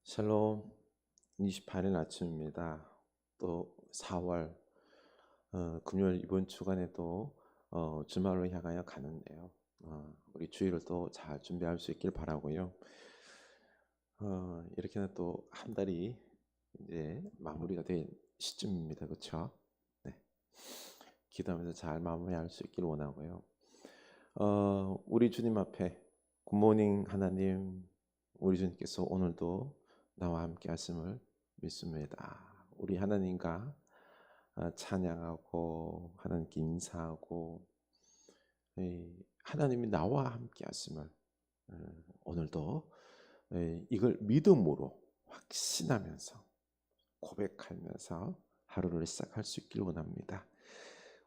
샬롬. 28일 아침입니다. 또 4월 금요일 이번 주간에도 주말로 향하여 가는데요. 우리 주일을 또 잘 준비할 수 있길 바라고요. 이렇게는 또 한 달이 이제 마무리가 된 시점입니다. 그렇죠? 네. 기도하면서 잘 마무리할 수 있길 원하고요. 우리 주님 앞에 굿모닝 하나님, 우리 주님께서 오늘도 나와 함께 하심을 믿습니다. 우리 하나님과 찬양하고 하나님께 인사하고 하나님이 나와 함께 하심을 오늘도 이걸 믿음으로 확신하면서 고백하면서 하루를 시작할 수 있길 원합니다.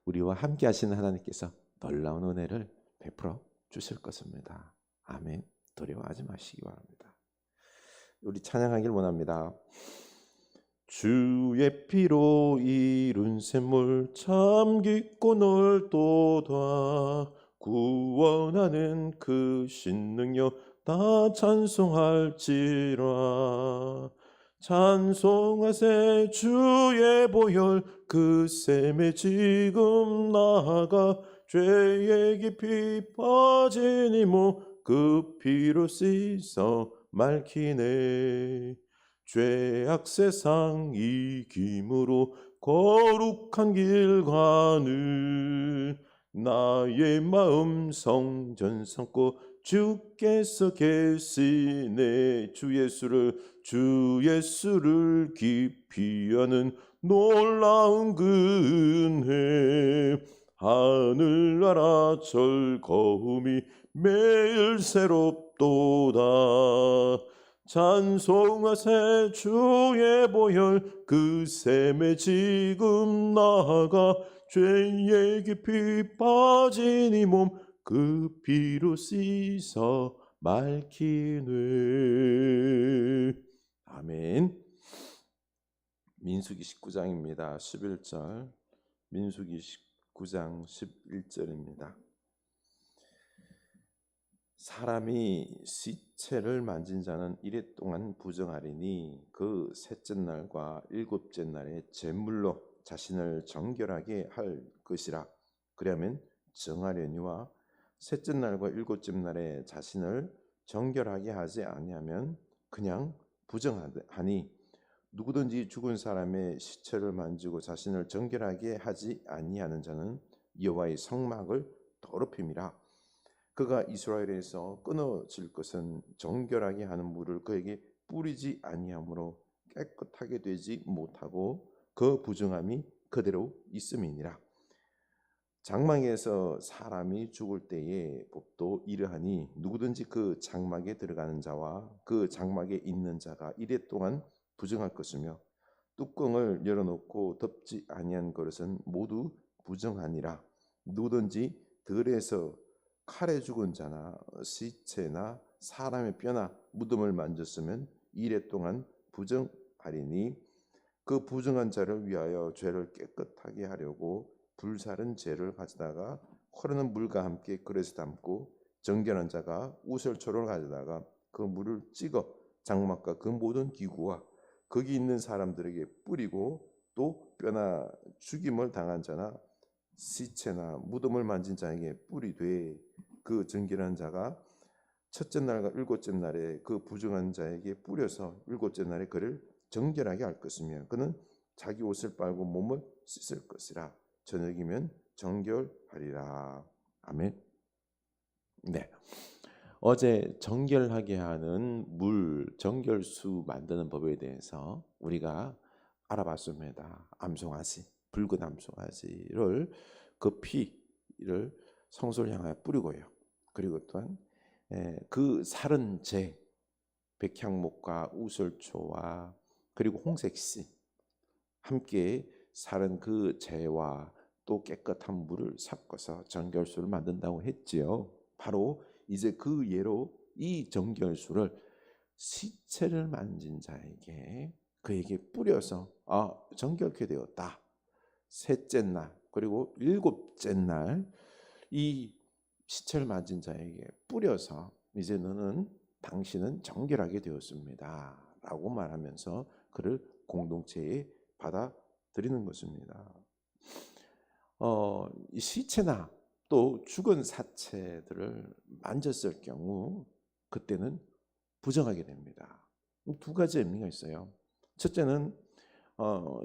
우리와 함께 하시는 하나님께서 놀라운 은혜를 베풀어 주실 것입니다. 아멘. 두려워하지 마시기 바랍니다. 우리 찬양하길 원합니다. 주의 피로 이룬 샘물 참 깊고 넓도다. 구원하는 그 신능력 다 찬송할지라. 찬송하세 주의 보혈 그 샘에 지금 나아가 죄의 깊이 빠진 이모 그 피로 씻어 맑히네. 죄악 세상 이김으로 거룩한 길 가는 나의 마음 성전 삼고 주께서 계시네. 주 예수를 깊이 아는 놀라운 그 은혜 하늘나라 즐거움이 매일 새롭도다. 찬송하세 주의 보혈 그 샘에 지금 나아가 죄의 깊이 빠진 이 몸 그 피로 씻어 맑히네. 아멘. 민수기 19장입니다. 11절. 민수기 19장 11절입니다. 사람이 시체를 만진 자는 이래 동안 부정하리니 그 셋째 날과 일곱째 날에 제물로 자신을 정결하게 할 것이라. 그러면 정하려니와 셋째 날과 일곱째 날에 자신을 정결하게 하지 아니하면 그냥 부정하니 누구든지 죽은 사람의 시체를 만지고 자신을 정결하게 하지 아니하는 자는 여호와의 성막을 더럽힘이라. 그가 이스라엘에서 끊어질 것은 정결하게 하는 물을 그에게 뿌리지 아니하므로 깨끗하게 되지 못하고 그 부정함이 그대로 있음이니라. 장막에서 사람이 죽을 때의 법도 이러하니 누구든지 그 장막에 들어가는 자와 그 장막에 있는 자가 이래 동안 부정할 것이며 뚜껑을 열어놓고 덮지 아니한 그릇은 모두 부정하니라. 누구든지 들에서 칼에 죽은 자나 시체나 사람의 뼈나 무덤을 만졌으면 이래 동안 부정하리니 그 부정한 자를 위하여 죄를 깨끗하게 하려고 불사른 재를 가져다가 흐르는 물과 함께 그릇에 담고 정결한 자가 우설초를 가져다가 그 물을 찍어 장막과 그 모든 기구와 거기 있는 사람들에게 뿌리고 또 뼈나 죽임을 당한 자나 시체나 무덤을 만진 자에게 뿌리되 그 정결한 자가 첫째 날과 일곱째 날에 그 부정한 자에게 뿌려서 일곱째 날에 그를 정결하게 할 것이며 그는 자기 옷을 빨고 몸을 씻을 것이라. 저녁이면 정결하리라. 아멘. 네. 어제 정결하게 하는 물 정결수 만드는 법에 대해서 우리가 알아봤습니다. 암송아지, 붉은 암송아지를 그 피를 성소를 향하여 뿌리고요. 그리고 또한 그 사른 재, 백향목과 우설초와 그리고 홍색씨 함께 사른 그 재와 또 깨끗한 물을 섞어서 정결수를 만든다고 했지요. 바로 이제 그 예로 이 정결수를 시체를 만진 자에게 그에게 뿌려서 정결케 되었다. 셋째 날 그리고 일곱째 날 이 시체를 만진 자에게 뿌려서 이제 너는 당신은 정결하게 되었습니다. 라고 말하면서 그를 공동체에 받아들이는 것입니다. 이 시체나 또 죽은 사체들을 만졌을 경우 그때는 부정하게 됩니다. 두 가지 의미가 있어요. 첫째는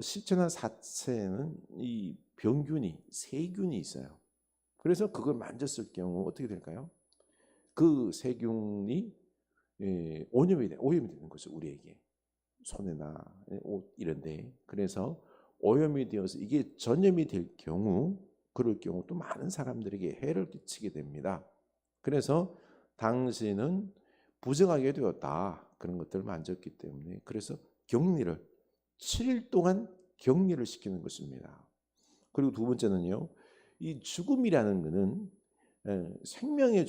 시체나 사체는 이 병균이, 세균이 있어요. 그래서 그걸 만졌을 경우 어떻게 될까요? 그 세균이 오염이 되는 거죠. 우리에게 손이나 옷 이런데. 그래서 오염이 되어서 이게 전염이 될 경우, 그럴 경우 또 많은 사람들에게 해를 끼치게 됩니다. 그래서 당신은 부정하게 되었다. 그런 것들을 만졌기 때문에 그래서 격리를 7일 동안 격리를 시키는 것입니다. 그리고 두 번째는요. 이 죽음이라는 것은 생명의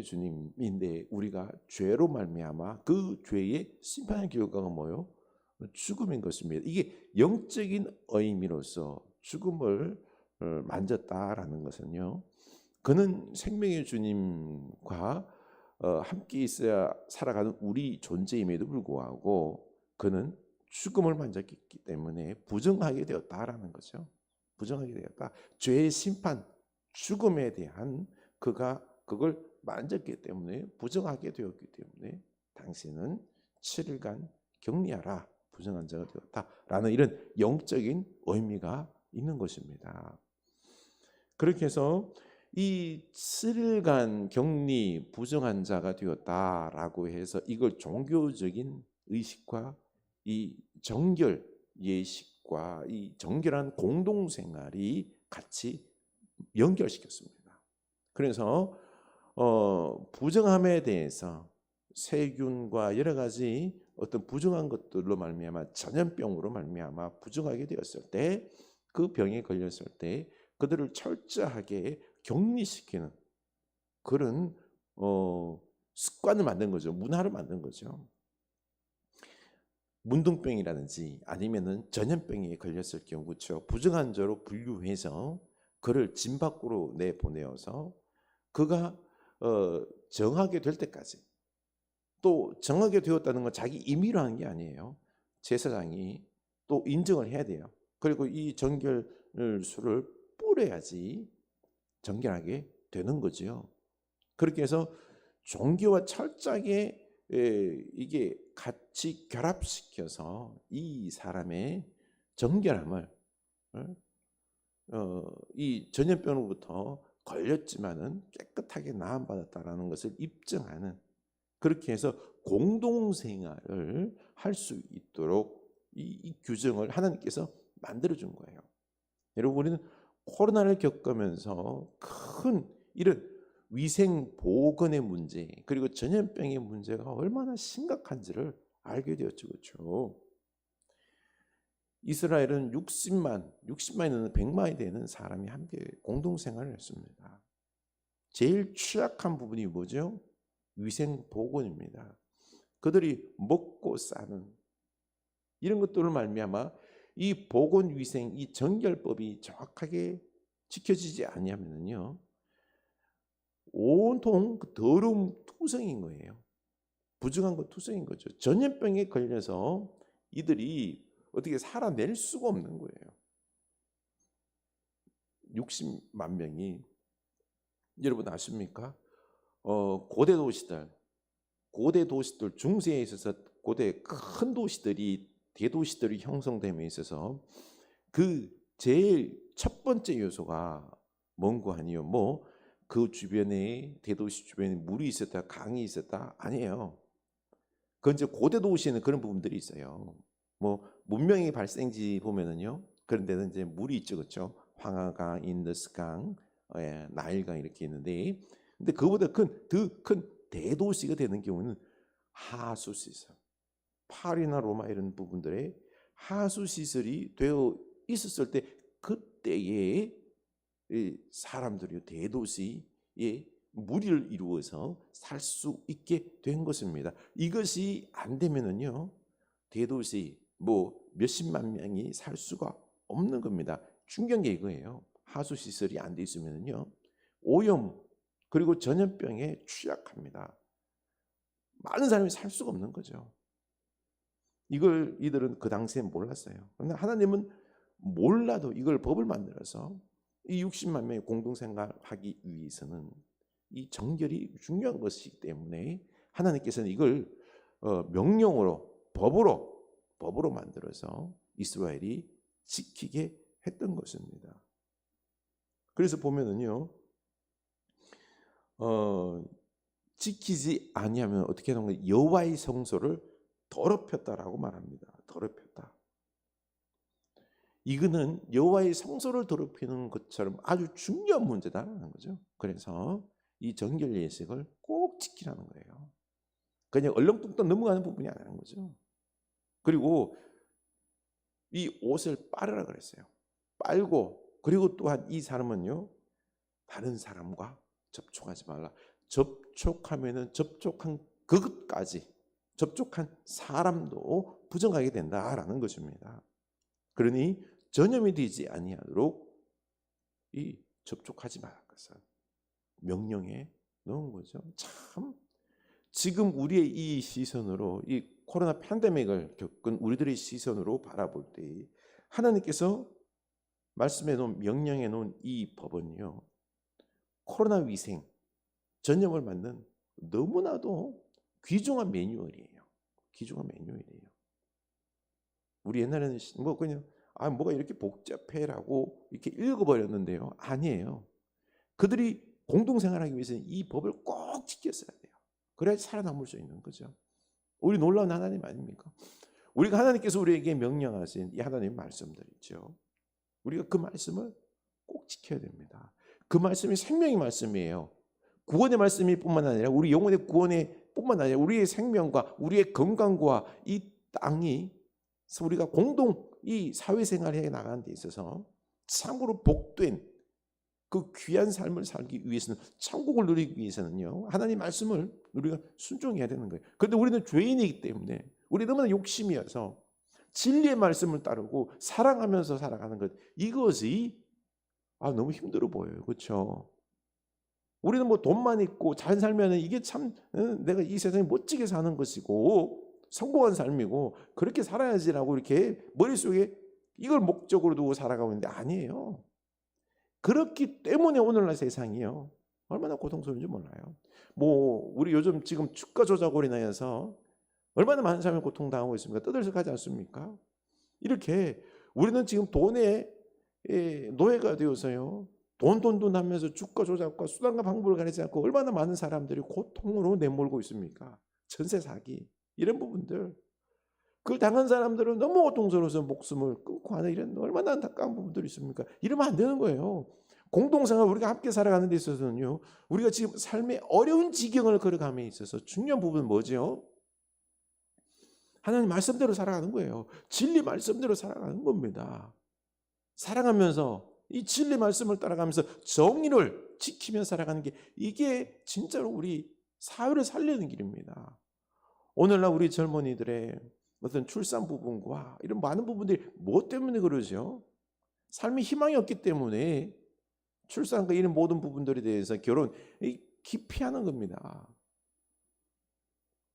주님인데 우리가 죄로 말미암아 그 죄의 심판의 결과가 뭐요? 죽음인 것입니다. 이게 영적인 의미로서 죽음을 만졌다라는 것은요. 그는 생명의 주님과 함께 있어야 살아가는 우리 존재임에도 불구하고 그는 죽음을 만졌기 때문에 부정하게 되었다라는 거죠. 부정하게 되었다. 죄의 심판, 죽음에 대한 그걸 만졌기 때문에 부정하게 되었기 때문에 당신은 7일간 격리하라. 부정한 자가 되었다라는 이런 영적인 의미가 있는 것입니다. 그렇게 해서 이 7일간 격리 부정한 자가 되었다라고 해서 이걸 종교적인 의식과 이 정결 예식과 이 정결한 공동생활이 같이 연결시켰습니다. 그래서 부정함에 대해서 세균과 여러 가지 어떤 부정한 것들로 말미암아 전염병으로 말미암아 부정하게 되었을 때 그 병에 걸렸을 때 그들을 철저하게 격리시키는 그런 습관을 만든 거죠. 문화를 만든 거죠. 문둥병이라든지 아니면은 전염병에 걸렸을 경우 그렇죠. 부정한 자로 분류해서 그를 진 밖으로 내보내어서 그가 정하게 될 때까지 또 정하게 되었다는 건 자기 임의로 하는 게 아니에요. 제사장이 또 인정을 해야 돼요. 그리고 이 정결수를 뿌려야지 정결하게 되는 거죠. 그렇게 해서 종교와 철저하게 이게 같이 결합시켜서 이 사람의 정결함을 이 전염병으로부터 걸렸지만은 깨끗하게 나음받았다라는 것을 입증하는 그렇게 해서 공동생활을 할 수 있도록 이 규정을 하나님께서 만들어준 거예요. 여러분 우리는 코로나를 겪으면서 큰 이런 위생 보건의 문제 그리고 전염병의 문제가 얼마나 심각한지를 알게 되었죠. 그렇죠? 이스라엘은 60만이나 100만이 되는 사람이 함께 공동생활을 했습니다. 제일 취약한 부분이 뭐죠? 위생 보건입니다. 그들이 먹고 사는 이런 것들을 말미암아 이 보건 위생, 이 정결법이 정확하게 지켜지지 아니하면요, 온통 그 더러움 투성인 거예요. 부정한 것 투성인 거죠. 전염병에 걸려서 이들이 어떻게 살아낼 수가 없는 거예요. 60만 명이 여러분 아십니까? 고대 도시들 중세에 있어서 고대 큰 도시들이 대도시들이 형성됨에 있어서 그 제일 첫 번째 요소가 뭔고 아니요? 뭐 그 주변에 대도시 주변에 물이 있었다, 강이 있었다 아니에요. 그건 이제 고대 도시에는 그런 부분들이 있어요. 뭐 문명의 발생지 보면은요, 그런 데는 이제 물이 있죠, 그렇죠? 황하강, 인더스강, 나일강 이렇게 있는데, 근데 그보다 더 큰 대도시가 되는 경우는 하수 시설, 파리나 로마 이런 부분들에 하수 시설이 되어 있었을 때 그때에 사람들이 대도시에 무리를 이루어서 살 수 있게 된 것입니다. 이것이 안 되면은요, 대도시 뭐 몇십만 명이 살 수가 없는 겁니다. 중요한 게 이거예요. 하수 시설이 안 돼 있으면요, 오염 그리고 전염병에 취약합니다. 많은 사람이 살 수가 없는 거죠. 이걸 이들은 그 당시에 몰랐어요. 그런데 하나님은 몰라도 이걸 법을 만들어서 이 60만 명이 공동생활하기 위해서는 이 정결이 중요한 것이기 때문에 하나님께서는 이걸 명령으로 법으로 만들어서 이스라엘이 지키게 했던 것입니다. 그래서 보면은요, 지키지 아니하면 어떻게 하는 거예요? 여호와의 성소를 더럽혔다라고 말합니다. 더럽혔다. 이거는 여호와의 성소를 더럽히는 것처럼 아주 중요한 문제다라는 거죠. 그래서 이 정결 예식을 꼭 지키라는 거예요. 그냥 얼렁뚱땅 넘어가는 부분이 아니라는 거죠. 그리고 이 옷을 빨으라 그랬어요. 빨고, 그리고 또한 이 사람은요, 다른 사람과 접촉하지 말라. 접촉하면은 접촉한 그것까지, 접촉한 사람도 부정하게 된다라는 것입니다. 그러니 전염이 되지 아니하도록 이 접촉하지 말라 것을 명령에 넣은 거죠. 참 지금 우리의 이 시선으로, 이 코로나 팬데믹을 겪은 우리들의 시선으로 바라볼 때 하나님께서 말씀해 놓은, 명령해 놓은 이 법은요, 코로나 위생, 전염을 막는 너무나도 귀중한 매뉴얼이에요. 귀중한 매뉴얼이에요. 우리 옛날에는 뭐 그냥 뭐가 이렇게 복잡해라고 이렇게 읽어버렸는데요. 아니에요. 그들이 공동생활하기 위해서는 이 법을 꼭 지켰어야 돼요. 그래야 살아남을 수 있는 거죠. 우리 놀라운 하나님 아닙니까? 우리가 하나님께서 우리에게 명령하신 이 하나님의 말씀들이죠. 우리가 그 말씀을 꼭 지켜야 됩니다. 그 말씀이 생명의 말씀이에요. 구원의 말씀이 뿐만 아니라 우리 영혼의 구원의 뿐만 아니라 우리의 생명과 우리의 건강과 이 땅이 우리가 공동 이 사회생활에 나가는 데 있어서 참으로 복된 그 귀한 삶을 살기 위해서는, 천국을 누리기 위해서는요, 하나님 말씀을 우리가 순종해야 되는 거예요. 그런데 우리는 죄인이기 때문에 우리 너무나 욕심이어서 진리의 말씀을 따르고 사랑하면서 살아가는 것, 이것이 너무 힘들어 보여요. 그렇죠? 우리는 뭐 돈만 있고 잘 살면 이게 참 내가 이 세상에 멋지게 사는 것이고 성공한 삶이고 그렇게 살아야지라고 이렇게 머릿속에 이걸 목적으로 두고 살아가고 있는데 아니에요. 그렇기 때문에 오늘날 세상이요, 얼마나 고통스러운지 몰라요. 뭐 우리 요즘 지금 주가 조작으로 인하여서 얼마나 많은 사람이 고통당하고 있습니까? 떠들썩하지 않습니까? 이렇게 우리는 지금 돈의 노예가 되어서요, 돈 하면서 주가 조작과 수단과 방법을 가리지 않고 얼마나 많은 사람들이 고통으로 내몰고 있습니까? 전세 사기, 이런 부분들, 그걸 당한 사람들은 너무 고통스러워서 목숨을 끊고 하는 이런 얼마나 안타까운 부분들이 있습니까? 이러면 안 되는 거예요. 공동생활, 우리가 함께 살아가는 데 있어서는요, 우리가 지금 삶의 어려운 지경을 걸어감에 있어서 중요한 부분은 뭐죠? 하나님 말씀대로 살아가는 거예요. 진리 말씀대로 살아가는 겁니다. 살아가면서 이 진리 말씀을 따라가면서 정의를 지키며 살아가는 게, 이게 진짜로 우리 사회를 살리는 길입니다. 오늘날 우리 젊은이들의 어떤 출산 부분과 이런 많은 부분들이 뭐 때문에 그러죠? 삶의 희망이 없기 때문에 출산과 이런 모든 부분들에 대해서 결혼 기피하는 겁니다.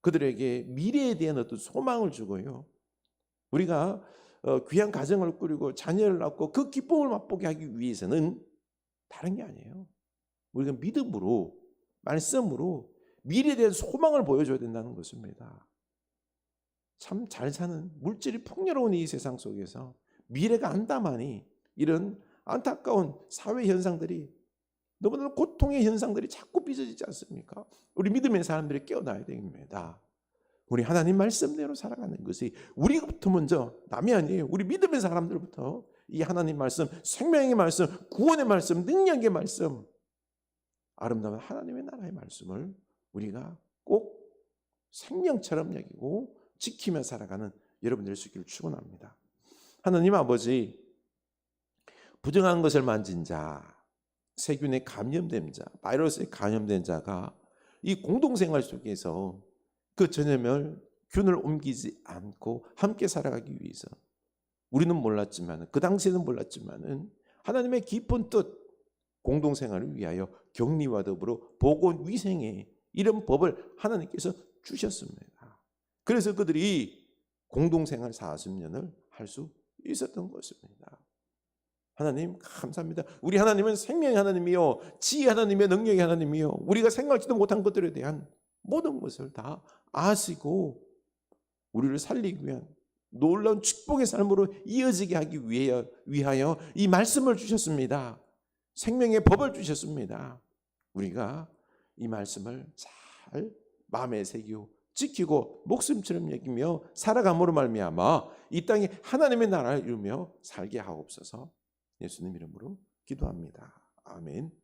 그들에게 미래에 대한 어떤 소망을 주고요, 우리가 귀한 가정을 꾸리고 자녀를 낳고 그 기쁨을 맛보게 하기 위해서는 다른 게 아니에요. 우리가 믿음으로, 말씀으로 미래에 대한 소망을 보여줘야 된다는 것입니다. 참 잘 사는, 물질이 풍요로운 이 세상 속에서 미래가 안 담아니 이런 안타까운 사회 현상들이, 너무나 고통의 현상들이 자꾸 빚어지지 않습니까? 우리 믿음의 사람들이 깨어나야 됩니다. 우리 하나님 말씀대로 살아가는 것이 우리부터 먼저, 남이 아니에요. 우리 믿음의 사람들부터 이 하나님 말씀, 생명의 말씀, 구원의 말씀, 능력의 말씀, 아름다운 하나님의 나라의 말씀을 우리가 꼭 생명처럼 여기고 지키며 살아가는 여러분들 수 있기를 축원합니다. 하나님 아버지, 부정한 것을 만진 자, 세균에 감염된 자, 바이러스에 감염된 자가 이 공동생활 속에서 그 전염을, 균을 옮기지 않고 함께 살아가기 위해서 우리는 몰랐지만, 그 당시에는 몰랐지만은 하나님의 깊은 뜻, 공동생활을 위하여 격리와 더불어 보건위생에 이런 법을 하나님께서 주셨습니다. 그래서 그들이 공동생활 40년을 할 수 있었던 것입니다. 하나님 감사합니다. 우리 하나님은 생명의 하나님이요, 지혜 하나님의 능력의 하나님이요, 우리가 생각지도 못한 것들에 대한 모든 것을 다 아시고 우리를 살리기 위한 놀라운 축복의 삶으로 이어지게 하기 위하여 이 말씀을 주셨습니다. 생명의 법을 주셨습니다. 우리가 이 말씀을 잘 마음에 새기고 지키고 목숨처럼 여기며 살아감으로 말미암아 이 땅에 하나님의 나라를 이루며 살게 하옵소서. 예수님 이름으로 기도합니다. 아멘.